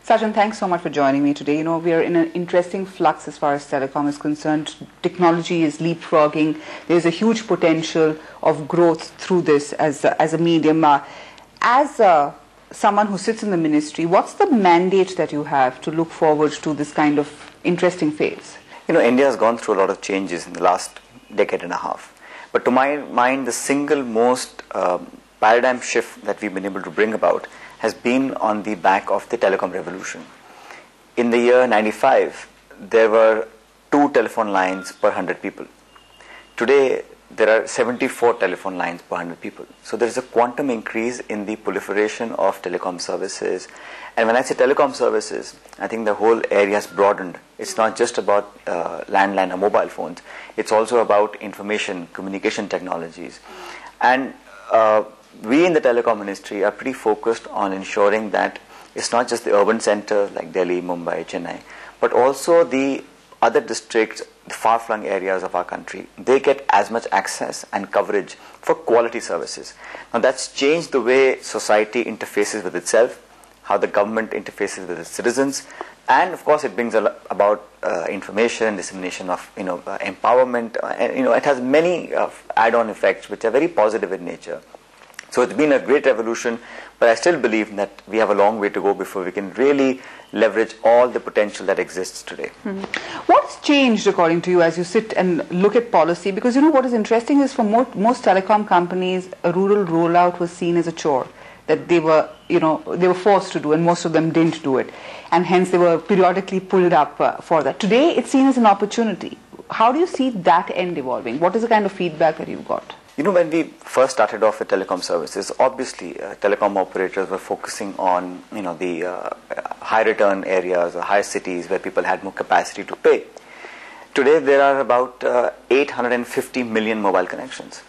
Sachin, thanks so much for joining me today. You know, we are in an interesting flux as far as telecom is concerned. Technology is leapfrogging. There's a huge potential of growth through this as a medium. As someone who sits in the ministry, what's the mandate that you have to look forward to this kind of interesting phase? You know, India has gone through a lot of changes in the last decade and a half. But to my mind, the single most paradigm shift that we've been able to bring about has been on the back of the telecom revolution. In the year 95, there were 2 telephone lines per 100 people. Today, there are 74 telephone lines per 100 people. So there is a quantum increase in the proliferation of telecom services. And when I say telecom services, I think the whole area has broadened. It's not just about landline or mobile phones. It's also about information, communication technologies. And we in the telecom industry are pretty focused on ensuring that it's not just the urban centers like Delhi, Mumbai, Chennai, but also the other districts, the far-flung areas of our country. They get as much access and coverage for quality services. Now that's changed the way society interfaces with itself, how the government interfaces with its citizens, and of course it brings about information, dissemination of empowerment, and it has many add-on effects which are very positive in nature. So it's been a great revolution, but I still believe that we have a long way to go before we can really leverage all the potential that exists today. What's changed according to you as you sit and look at policy? Because you know what is interesting is for most telecom companies, a rural rollout was seen as a chore that they were forced to do, and most of them didn't do it, and hence they were periodically pulled up for that. Today it's seen as an opportunity. How do you see that end evolving? What is the kind of feedback that you've got? You know, when we first started off with telecom services, obviously telecom operators were focusing on the high return areas or high cities where people had more capacity to pay. Today there are about 850 million mobile connections,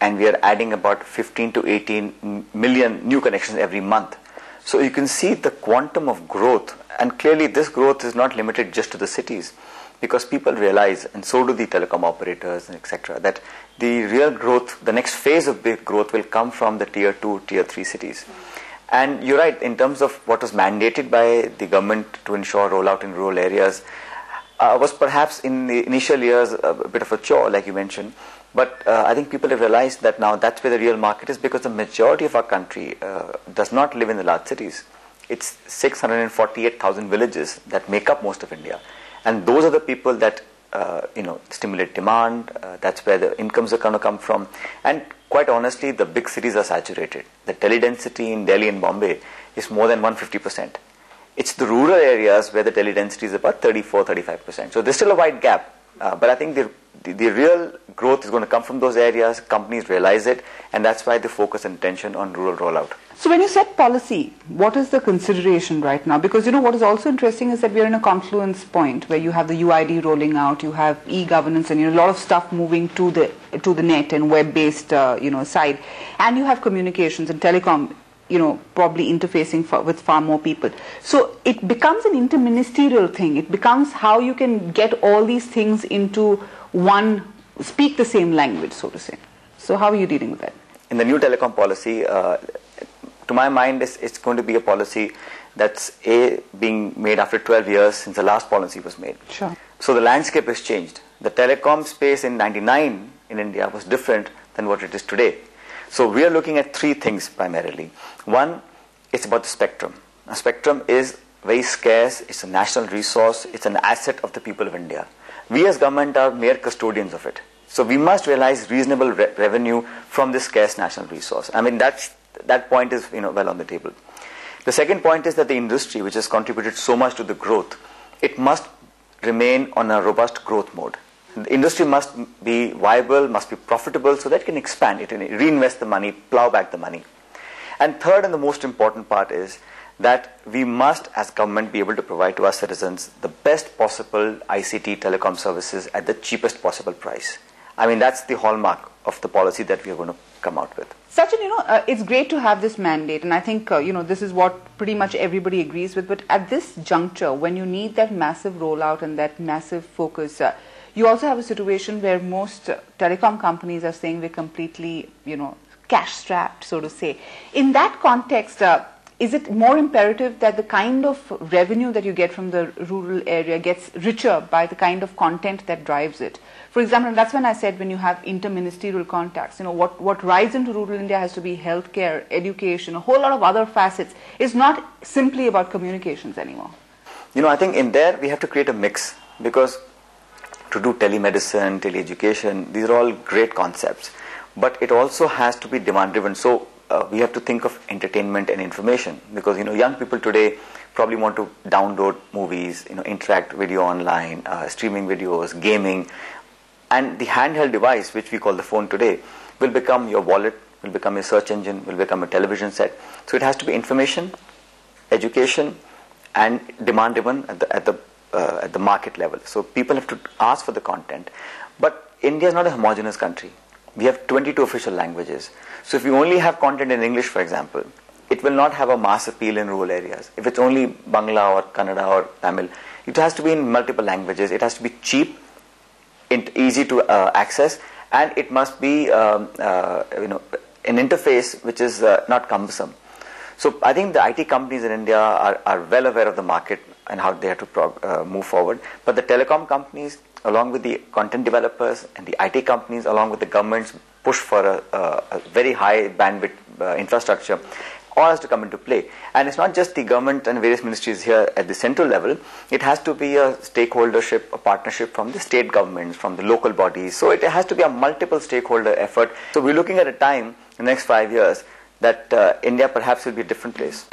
and we are adding about 15 to 18 million new connections every month. So you can see the quantum of growth, and clearly this growth is not limited just to the cities, because people realize, and so do the telecom operators, etc., that the real growth, the next phase of big growth will come from the tier 2, tier 3 cities. And you're right, in terms of what was mandated by the government to ensure rollout in rural areas, was perhaps in the initial years a bit of a chore, like you mentioned. But I think people have realized that now that's where the real market is, because the majority of our country does not live in the large cities. It's 648,000 villages that make up most of India. And those are the people that stimulate demand. That's where the incomes are going to come from. And quite honestly, the big cities are saturated. The tele-density in Delhi and Bombay is more than 150%. It's the rural areas where the tele-density is about 34-35%. So there's still a wide gap. But I think the real growth is going to come from those areas. Companies realize it, and that's why they focus attention on rural rollout. So when you set policy, what is the consideration right now? Because what is also interesting is that we are in a confluence point where you have the UID rolling out, you have e-governance, and a lot of stuff moving to the net and web-based side, and you have communications and telecom, probably interfacing with far more people. So it becomes an interministerial thing. It becomes how you can get all these things into one, speak the same language, so to say. So how are you dealing with that? In the new telecom policy, to my mind, it's going to be a policy that's being made after 12 years since the last policy was made. Sure. So the landscape has changed. The telecom space in '99 in India was different than what it is today. So we are looking at 3 things primarily. One, it's about the spectrum. Now, spectrum is very scarce. It's a national resource. It's an asset of the people of India. We as government are mere custodians of it. So we must realize reasonable revenue from this scarce national resource. I mean, that point is well on the table. The second point is that the industry, which has contributed so much to the growth, it must remain on a robust growth mode. The industry must be viable, must be profitable, so that it can expand, it can reinvest the money, plow back the money. And third, and the most important part, is that we must, as government, be able to provide to our citizens the best possible ICT telecom services at the cheapest possible price. I mean, that's the hallmark of the policy that we are going to come out with. Sachin, it's great to have this mandate, and I think, this is what pretty much everybody agrees with, but at this juncture, when you need that massive rollout and that massive focus, you also have a situation where most telecom companies are saying we're completely, cash-strapped, so to say. In that context, is it more imperative that the kind of revenue that you get from the rural area gets richer by the kind of content that drives it? For example, and that's when I said when you have interministerial contacts, what rides into rural India has to be healthcare, education, a whole lot of other facets. It's not simply about communications anymore. I think in there we have to create a mix, because to do telemedicine, teleeducation, these are all great concepts. But it also has to be demand driven. So we have to think of entertainment and information, because young people today probably want to download movies, interact video online, streaming videos, gaming, and the handheld device, which we call the phone today, will become your wallet, will become your search engine, will become a television set. So it has to be information, education, and demand driven at the market level. So people have to ask for the content. But India is not a homogeneous country. We have 22 official languages. So if you only have content in English, for example, it will not have a mass appeal in rural areas. If it's only Bangla or Kannada or Tamil, it has to be in multiple languages. It has to be cheap, easy to access, and it must be an interface which is not cumbersome. So I think the IT companies in India are well aware of the market and how they have to move forward. But the telecom companies, along with the content developers, and the IT companies, along with the government's push for a very high bandwidth infrastructure, all has to come into play. And it's not just the government and various ministries here at the central level. It has to be a stakeholdership, a partnership from the state governments, from the local bodies. So it has to be a multiple stakeholder effort. So we're looking at a time in the next 5 years that India perhaps will be a different place.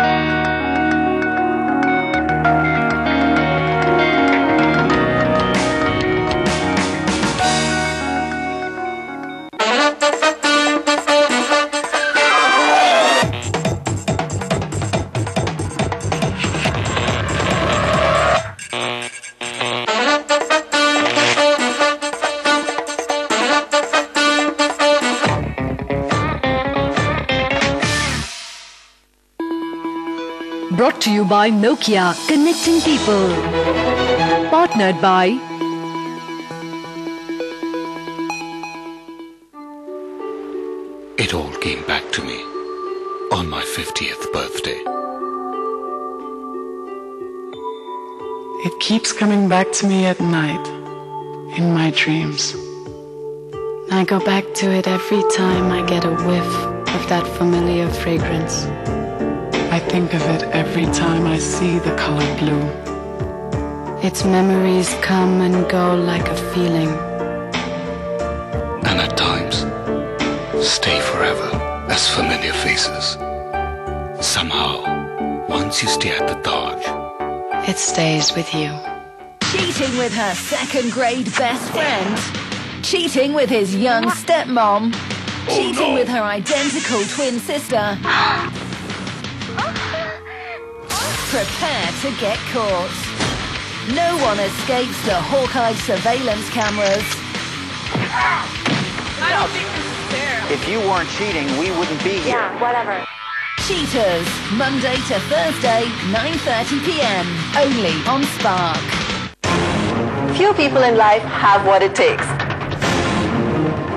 Brought to you by Nokia, connecting people. Partnered by It all came back to me on my 50th birthday. It keeps coming back to me at night, in my dreams. I go back to it every time I get a whiff of that familiar fragrance. I think of it every time I see the color blue. Its memories come and go like a feeling. And at times, stay forever as familiar faces. Somehow, once you stay at the Taj, it stays with you. Cheating with her second-grade best friend. Cheating with his young stepmom. Cheating with her identical twin sister. Prepare to get caught. No one escapes the hawk-eyed surveillance cameras. I don't think this is fair. If you weren't cheating, we wouldn't be here. Yeah, whatever. Cheaters, Monday to Thursday, 9:30 p.m. Only on Spark. Few people in life have what it takes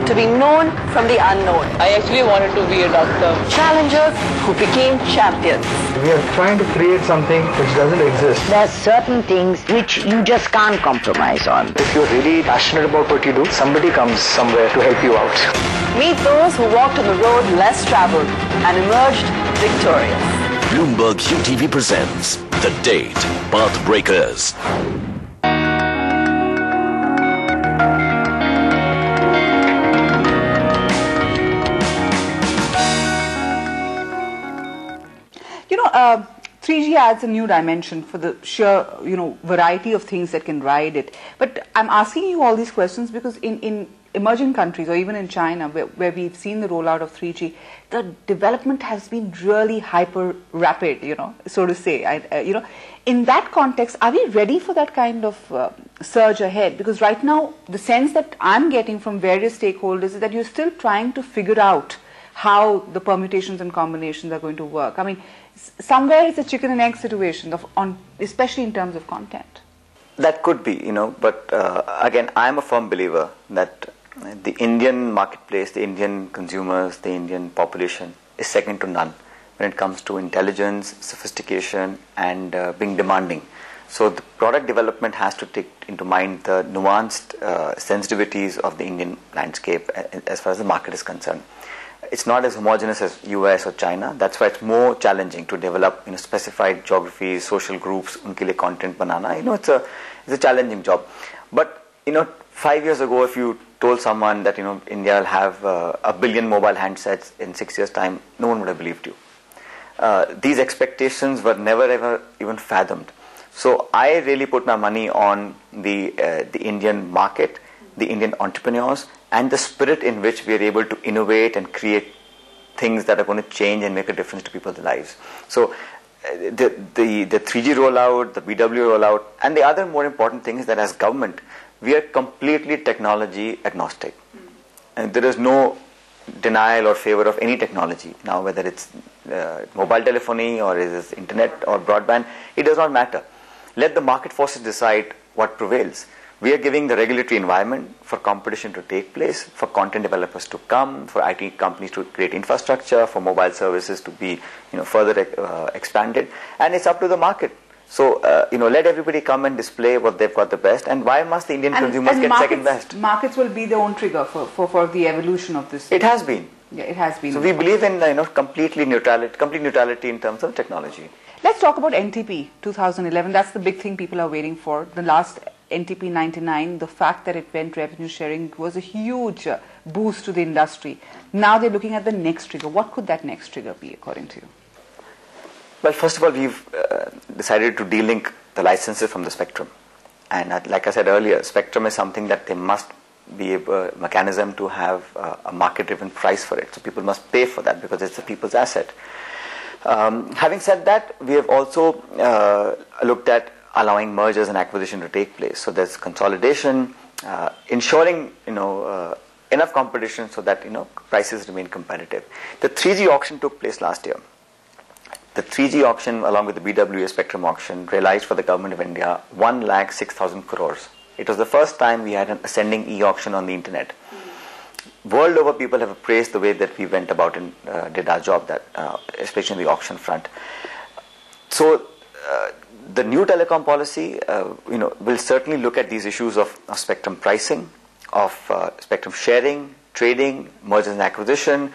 to be known from the unknown. I actually wanted to be a doctor. Challengers who became champions. We are trying to create something which doesn't exist. There are certain things which you just can't compromise on. If you're really passionate about what you do, somebody comes somewhere to help you out. Meet those who walked on the road less traveled and emerged victorious. Bloomberg UTV presents The Date, Pathbreakers. You know, 3G adds a new dimension for the sheer, variety of things that can ride it. But I'm asking you all these questions because in emerging countries or even in China where we've seen the rollout of 3G, the development has been really hyper rapid, so to say. In that context, are we ready for that kind of surge ahead? Because right now, the sense that I'm getting from various stakeholders is that you're still trying to figure out how the permutations and combinations are going to work. I mean, somewhere it's a chicken and egg situation, especially in terms of content. That could be, but again, I'm a firm believer that the Indian marketplace, the Indian consumers, the Indian population is second to none when it comes to intelligence, sophistication, and being demanding. So the product development has to take into mind the nuanced sensitivities of the Indian landscape as far as the market is concerned. It's not as homogeneous as US or China. That's why it's more challenging to develop specified geographies, social groups, unke liye content banana. It's a challenging job. But 5 years ago, if you told someone that India will have 1 billion mobile handsets in 6 years' time, no one would have believed you. These expectations were never ever even fathomed. So I really put my money on the Indian market, the Indian entrepreneurs, and the spirit in which we are able to innovate and create things that are going to change and make a difference to people's lives. So the 3G rollout, the BW rollout, and the other more important thing is that as government, we are completely technology agnostic. And there is no denial or favor of any technology. Now, whether it's mobile telephony or is it internet or broadband, it does not matter. Let the market forces decide what prevails. We are giving the regulatory environment for competition to take place, for content developers to come, for IT companies to create infrastructure, for mobile services to be further expanded, and it's up to the market. So let everybody come and display what they've got the best, and why must the Indian consumers get second best? Markets will be their own trigger for the evolution of this. It has been. Yeah, it has been. So we believe in complete neutrality in terms of technology. Let's talk about NTP 2011. That's the big thing people are waiting for. The last NTP 99, the fact that it went revenue sharing was a huge boost to the industry. Now they're looking at the next trigger. What could that next trigger be, according to you? Well, first of all, we've decided to delink the licenses from the spectrum. And like I said earlier, spectrum is something that they must be a mechanism to have a market-driven price for it. So people must pay for that because it's the people's asset. Having said that, we have also looked at allowing mergers and acquisition to take place. So there's consolidation, ensuring enough competition so that prices remain competitive. The 3G auction took place last year. The 3G auction, along with the BWA spectrum auction, realized for the government of India 1,06,000 crores. It was the first time we had an ascending e-auction on the internet. World over, people have praised the way that we went about and did our job, especially in the auction front. So the new telecom policy, will certainly look at these issues of spectrum pricing, of spectrum sharing, trading, mergers and acquisition,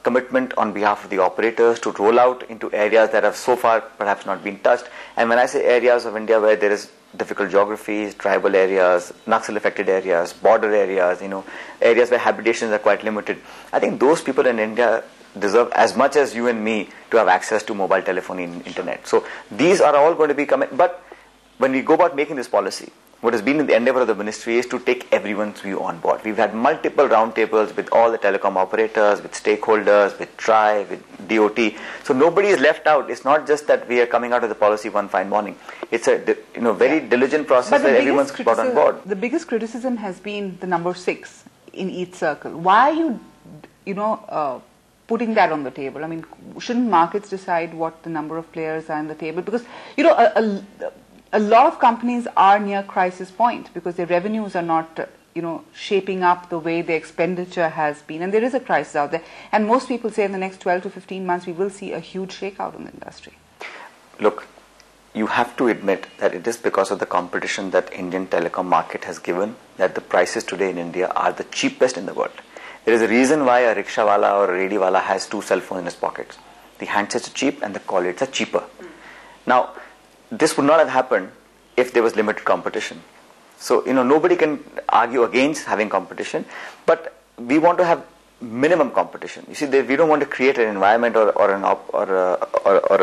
commitment on behalf of the operators to roll out into areas that have so far perhaps not been touched. And when I say areas of India where there is difficult geographies, tribal areas, Naxal affected areas, border areas, areas where habitations are quite limited, I think those people in India deserve as much as you and me to have access to mobile telephony and internet. So these are all going to be coming. But when we go about making this policy, what has been in the endeavor of the ministry is to take everyone's view on board. We've had multiple roundtables with all the telecom operators, with stakeholders, with TRI, with DOT. So nobody is left out. It's not just that we are coming out of the policy one fine morning. It's a very diligent process where everyone's brought on board. The biggest criticism has been the number 6 in each circle. Why are you, putting that on the table? I mean, shouldn't markets decide what the number of players are on the table? Because, a lot of companies are near crisis point because their revenues are not, shaping up the way their expenditure has been. And there is a crisis out there. And most people say in the next 12 to 15 months, we will see a huge shakeout in the industry. Look, you have to admit that it is because of the competition that Indian telecom market has given that the prices today in India are the cheapest in the world. There is a reason why a rickshawala or a rediwala has 2 cell phones in his pockets. The handsets are cheap and the call rates are cheaper. Now, this would not have happened if there was limited competition. So, nobody can argue against having competition, but we want to have minimum competition. You see, we don't want to create an environment or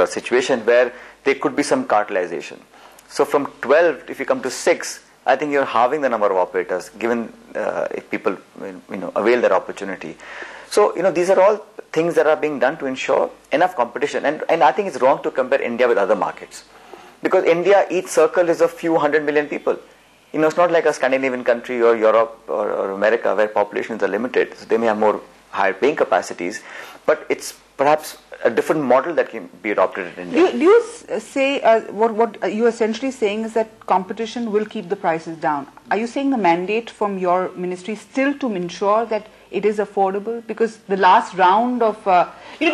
a situation where there could be some cartelization. So from 12, if you come to 6, I think you're halving the number of operators, given if people avail that opportunity. So these are all things that are being done to ensure enough competition. And I think it's wrong to compare India with other markets, because India, each circle is a few 100 million people. It's not like a Scandinavian country or Europe or America where populations are limited. So they may have more higher paying capacities, but it's perhaps a different model that can be adopted in India. Do you say what you're essentially saying is that competition will keep the prices down? Are you saying the mandate from your ministry still to ensure that it is affordable? Because the last round of we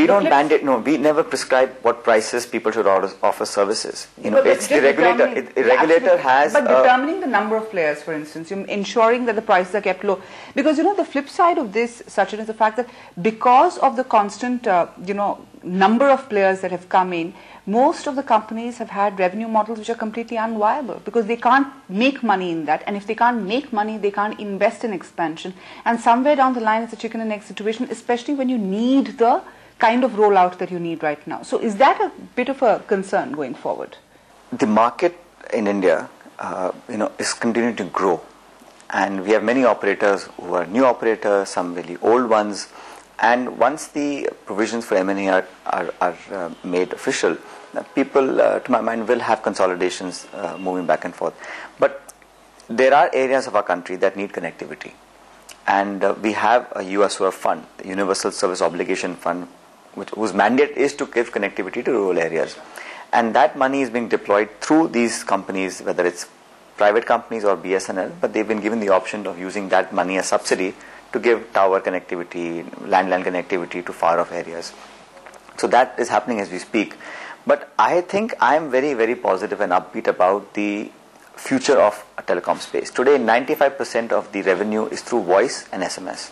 don't mandate. No, we never prescribe what prices people should offer services. It's the regulator. The regulator has. But determining the number of players, for instance, ensuring that the prices are kept low. Because the flip side of this, Sachin, is the fact that because of the constant number of players that have come in, most of the companies have had revenue models which are completely unviable, because they can't make money in that, and if they can't make money, they can't invest in expansion, and somewhere down the line it's a chicken and egg situation, especially when you need the kind of rollout that you need right now. So is that a bit of a concern going forward? The market in India is continuing to grow, and we have many operators who are new operators, some really old ones. And once the provisions for M&A are made official, people, to my mind, will have consolidations moving back and forth. But there are areas of our country that need connectivity. And we have a USOF fund, the Universal Service Obligation Fund, whose mandate is to give connectivity to rural areas. And that money is being deployed through these companies, whether it's private companies or BSNL, but they've been given the option of using that money as subsidy to give tower connectivity, landline connectivity to far off areas. So that is happening as we speak. But I think I am very, very positive and upbeat about the future of a telecom space. Today, 95% of the revenue is through voice and SMS.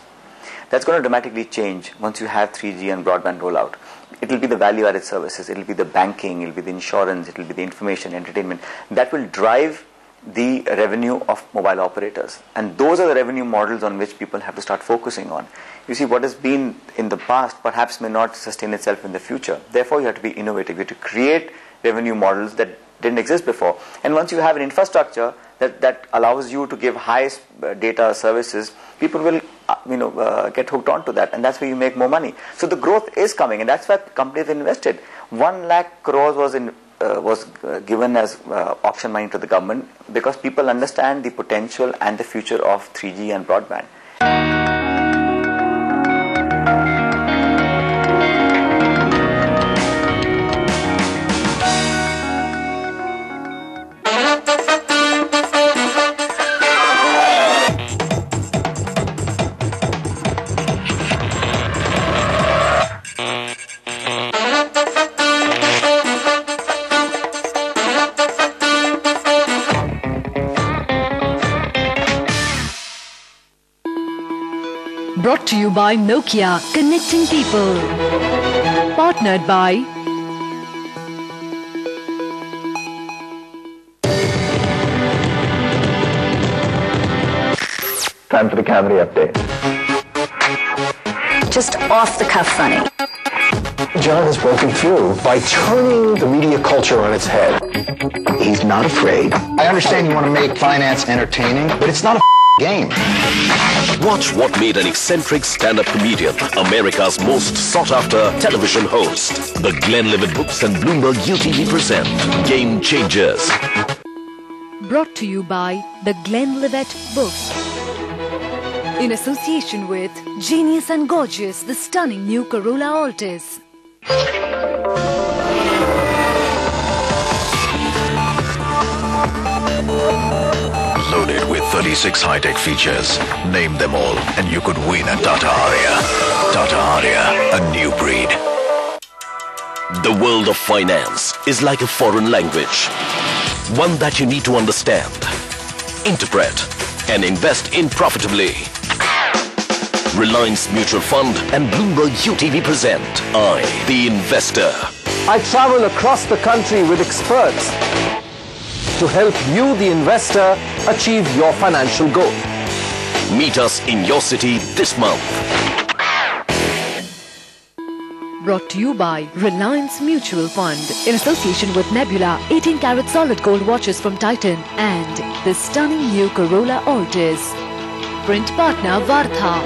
That's going to dramatically change once you have 3G and broadband rollout. It will be the value-added services, it will be the banking, it will be the insurance, it will be the information, entertainment. That will drive the revenue of mobile operators, and those are the revenue models on which people have to start focusing on. You see, what has been in the past perhaps may not sustain itself in the future. Therefore, you have to be innovative. You have to create revenue models that didn't exist before. And once you have an infrastructure that allows you to give high data services, people will get hooked onto that, and that's where you make more money. So the growth is coming, and that's why companies have invested. 1 lakh crores was given as auction money to the government, because people understand the potential and the future of 3G and broadband. Brought to you by Nokia, connecting people. Partnered by Time for the Camry update. Just off the cuff funny. John has broken through by turning the media culture on its head. He's not afraid. I understand you want to make finance entertaining, but it's not a game. Watch what made an eccentric stand-up comedian America's most sought-after television host. The Glenlivet Books and Bloomberg UTV present Game Changers. Brought to you by the Glenlivet Books. In association with Genius and Gorgeous, the stunning new Corolla Altis. Loaded with 36 high-tech features. Name them all and you could win a Tata Harrier. Tata Harrier, a new breed. The world of finance is like a foreign language. One that you need to understand, interpret, and invest in profitably. Reliance Mutual Fund and Bloomberg UTV present I, the Investor. I travel across the country with experts to help you, the investor, achieve your financial goal. Meet us in your city this month. Brought to you by Reliance Mutual Fund in association with Nebula 18 karat solid gold watches from Titan and the stunning new Corolla Altis. Print partner Vartha.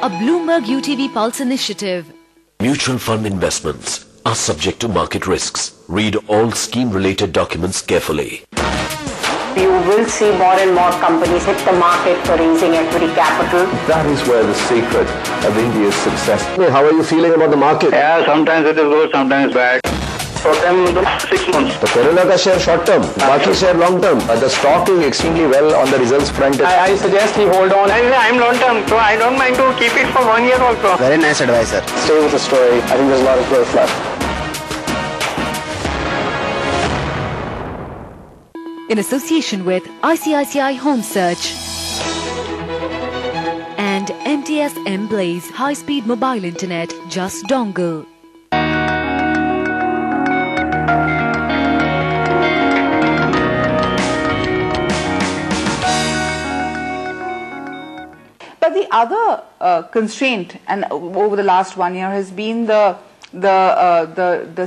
A Bloomberg UTV Pulse initiative. Mutual fund investments are subject to market risks. Read all scheme-related documents carefully. You will see more and more companies hit the market for raising equity capital. That is where the secret of India's success. How are you feeling about the market? Yeah, sometimes it is good, sometimes bad. For them, 6 months. The Corolla ka share short term, Baki share long term. The stock doing extremely well on the results front. I suggest he hold on. I'm long term, so I don't mind to keep it for 1 year also. Very nice advice, sir. Stay with the story. I think there's a lot of growth left. In association with ICICI Home Search and MTS M-Blaze high-speed mobile internet, just dongle. But the other constraint, and over the last 1 year, has been the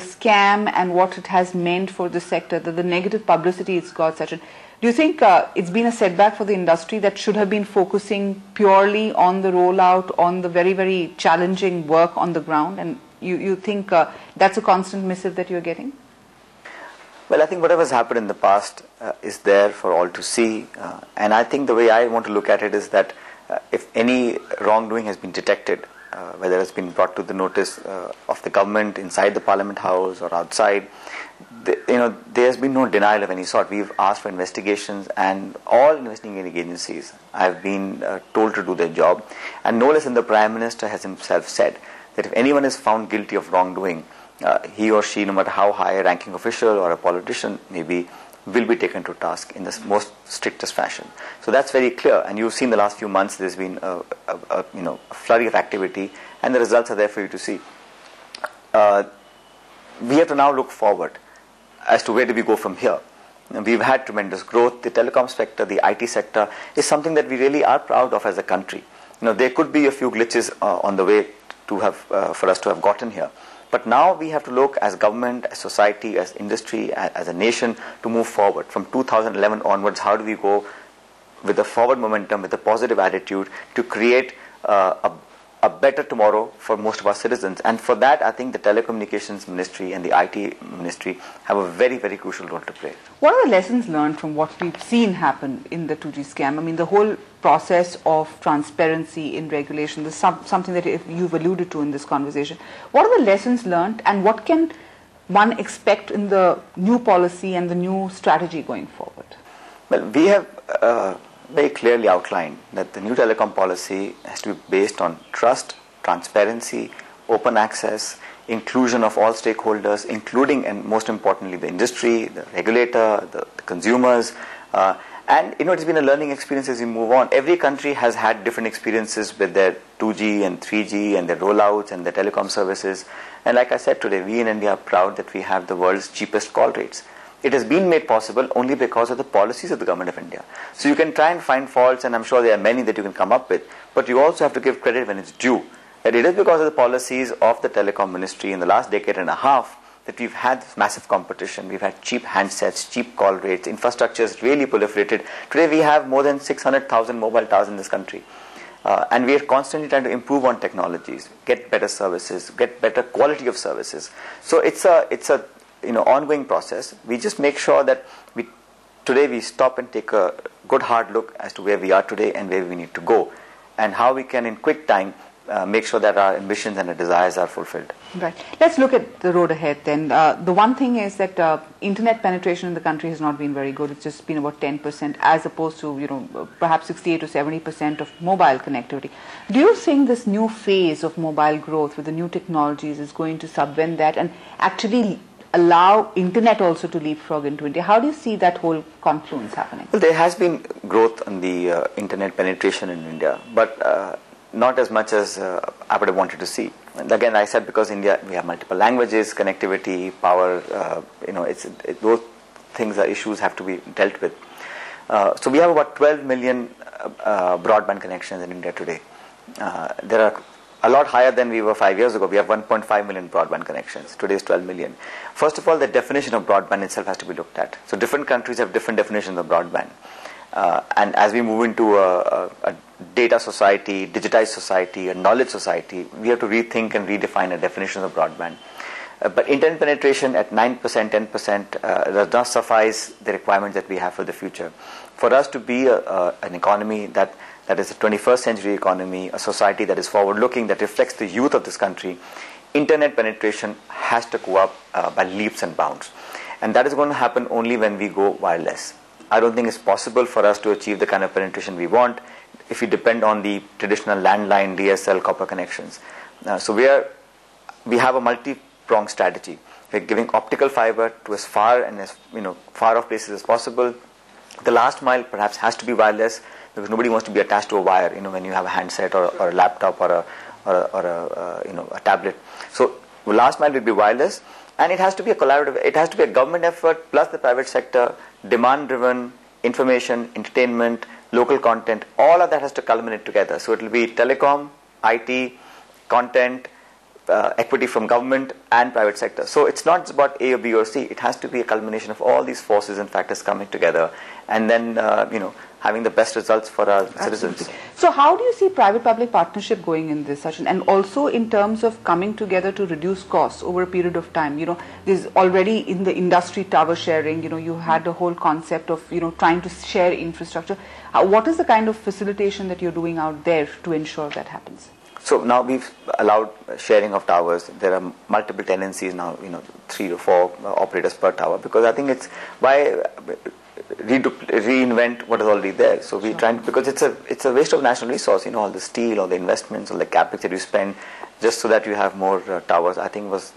scam and what it has meant for the sector, the negative publicity it's got. Sachin, do you think it's been a setback for the industry that should have been focusing purely on the rollout, on the very, very challenging work on the ground, and you think that's a constant missive that you're getting? Well, I think whatever's happened in the past is there for all to see, and I think the way I want to look at it is that if any wrongdoing has been detected, whether it's been brought to the notice of the government inside the Parliament House or outside, there has been no denial of any sort. We've asked for investigations, and all investigating agencies have been told to do their job. And no less than the Prime Minister has himself said that if anyone is found guilty of wrongdoing, he or she, no matter how high a ranking official or a politician may be, will be taken to task in the most strictest fashion. So that's very clear, and you've seen the last few months there's been a flurry of activity, and the results are there for you to see. We have to now look forward as to where do we go from here. We've had tremendous growth. The telecom sector, the IT sector is something that we really are proud of as a country. There could be a few glitches on the way to have for us to have gotten here. But now we have to look as government, as society, as industry, as a nation to move forward. From 2011 onwards, how do we go with a forward momentum, with a positive attitude to create a better tomorrow for most of our citizens? And for that, I think the Telecommunications Ministry and the IT Ministry have a very, very crucial role to play. What are the lessons learned from what we've seen happen in the 2G scam? I mean, the whole process of transparency in regulation, this is something that you've alluded to in this conversation. What are the lessons learned, and what can one expect in the new policy and the new strategy going forward? Well, we have very clearly outlined that the new telecom policy has to be based on trust, transparency, open access, inclusion of all stakeholders, including, and most importantly, the industry, the regulator, the consumers. And it's been a learning experience as we move on. Every country has had different experiences with their 2G and 3G and their rollouts and their telecom services. And like I said today, we in India are proud that we have the world's cheapest call rates. It has been made possible only because of the policies of the government of India. So you can try and find faults, and I'm sure there are many that you can come up with, but you also have to give credit when it's due. That it is because of the policies of the Telecom Ministry in the last decade and a half that we've had this massive competition. We've had cheap handsets, cheap call rates, infrastructure is really proliferated. Today we have more than 600,000 mobile towers in this country. And we are constantly trying to improve on technologies, get better services, get better quality of services. So it's a ongoing process. We just make sure that today we stop and take a good hard look as to where we are today and where we need to go, and how we can in quick time make sure that our ambitions and our desires are fulfilled. Right. Let's look at the road ahead then. The one thing is that internet penetration in the country has not been very good. It's just been about 10% as opposed to, perhaps 68 to 70% of mobile connectivity. Do you think this new phase of mobile growth with the new technologies is going to subvent that and actually allow internet also to leapfrog into India? How do you see that whole confluence happening? Well, there has been growth on the internet penetration in India, but not as much as I would have wanted to see. And again, I said because India, we have multiple languages, connectivity, power, those things are issues have to be dealt with. So we have about 12 million broadband connections in India today. There are a lot higher than we were 5 years ago. We have 1.5 million broadband connections. Today is 12 million. First of all, the definition of broadband itself has to be looked at. So different countries have different definitions of broadband. And as we move into a data society, digitized society, a knowledge society, we have to rethink and redefine a definition of broadband. But internet penetration at 9%, 10% does not suffice the requirements that we have for the future. For us to be an economy that is a 21st century economy, a society that is forward-looking, that reflects the youth of this country, internet penetration has to go up by leaps and bounds. And that is going to happen only when we go wireless. I don't think it's possible for us to achieve the kind of penetration we want if we depend on the traditional landline, DSL, copper connections. So we have a multi-pronged strategy. We're giving optical fiber to as far and as far off places as possible. The last mile perhaps has to be wireless, because nobody wants to be attached to a wire, when you have a handset or a laptop or a tablet. So the last mile will be wireless, and it has to be a collaborative. It has to be a government effort plus the private sector, demand-driven, information, entertainment, local content. All of that has to culminate together. So it will be telecom, IT, content, equity from government and private sector. So it's not just about A or B or C. It has to be a culmination of all these forces and factors coming together, and then having the best results for our citizens. So how do you see private-public partnership going in this, Sachin? And also in terms of coming together to reduce costs over a period of time. There's already in the industry tower sharing, you had a whole concept of, trying to share infrastructure. What is the kind of facilitation that you're doing out there to ensure that happens? So now we've allowed sharing of towers. There are multiple tenancies now, 3 to 4 operators per tower, because I think it's why reinvent what is already there. So we try, because it's a waste of national resource, all the steel, all the investments, all the capex that you spend just so that you have more towers, I think was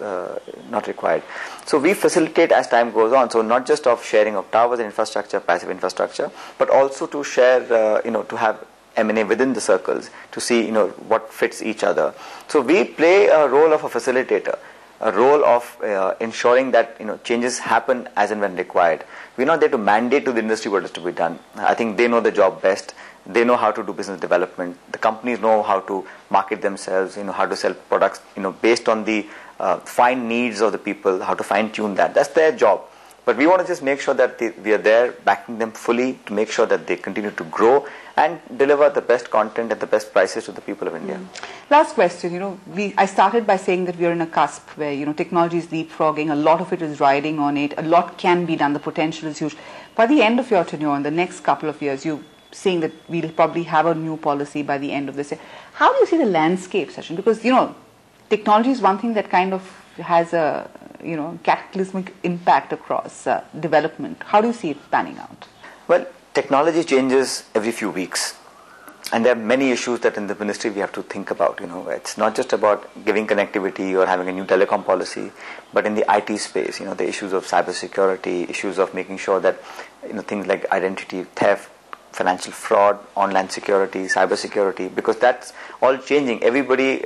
not required. So we facilitate as time goes on. So not just of sharing of towers and infrastructure, passive infrastructure, but also to share, to have M&A within the circles to see what fits each other. So we play a role of a facilitator, a role of ensuring that changes happen as and when required. We're not there to mandate to the industry what is to be done. I think they know the job best. They know how to do business development. The companies know how to market themselves, how to sell products, based on the fine needs of the people, how to fine tune that. That's their job. But we want to just make sure that we are there backing them fully to make sure that they continue to grow and deliver the best content at the best prices to the people of India. Last question, I started by saying that we are in a cusp where, technology is leapfrogging, a lot of it is riding on it, a lot can be done, the potential is huge. By the end of your tenure, in the next couple of years, you're saying that we'll probably have a new policy by the end of this year. How do you see the landscape, Sachin? Because, technology is one thing that kind of has a cataclysmic impact across development. How do you see it panning out? Well, technology changes every few weeks, and there are many issues that in the ministry we have to think about. It's not just about giving connectivity or having a new telecom policy, but in the IT space, the issues of cybersecurity, issues of making sure that things like identity theft, financial fraud, online security, cybersecurity, because that's all changing. Everybody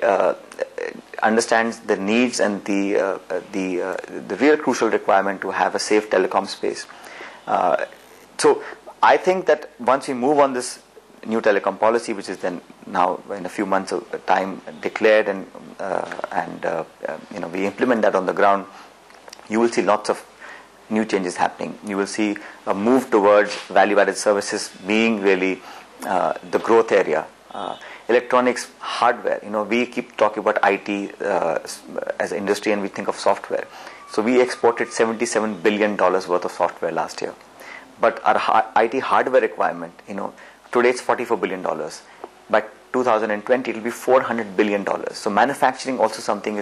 understands the needs and the real crucial requirement to have a safe telecom space. So I think that once we move on this new telecom policy, which is then now in a few months of time declared, and we implement that on the ground, you will see lots of new changes happening. You will see a move towards value-added services being really the growth area. Electronics, hardware, we keep talking about IT as an industry, and we think of software. So we exported $77 billion worth of software last year. But our IT hardware requirement, today it's $44 billion. By 2020, it will be $400 billion. So manufacturing also something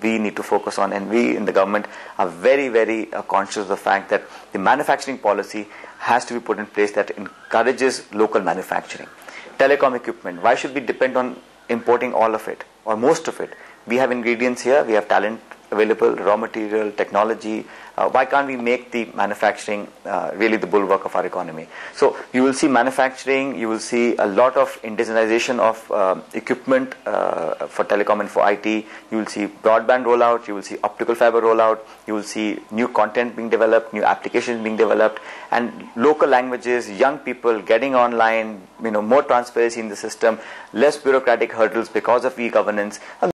we need to focus on, and we in the government are very, very conscious of the fact that the manufacturing policy has to be put in place that encourages local manufacturing. Telecom equipment, why should we depend on importing all of it or most of it? We have ingredients here, we have talent available, raw material, technology. Why can't we make the manufacturing really the bulwark of our economy? So you will see manufacturing, you will see a lot of indigenization of equipment for telecom and for IT. You will see broadband rollout, you will see optical fiber rollout, you will see new content being developed, new applications being developed, and local languages, young people getting online, more transparency in the system, less bureaucratic hurdles because of e-governance.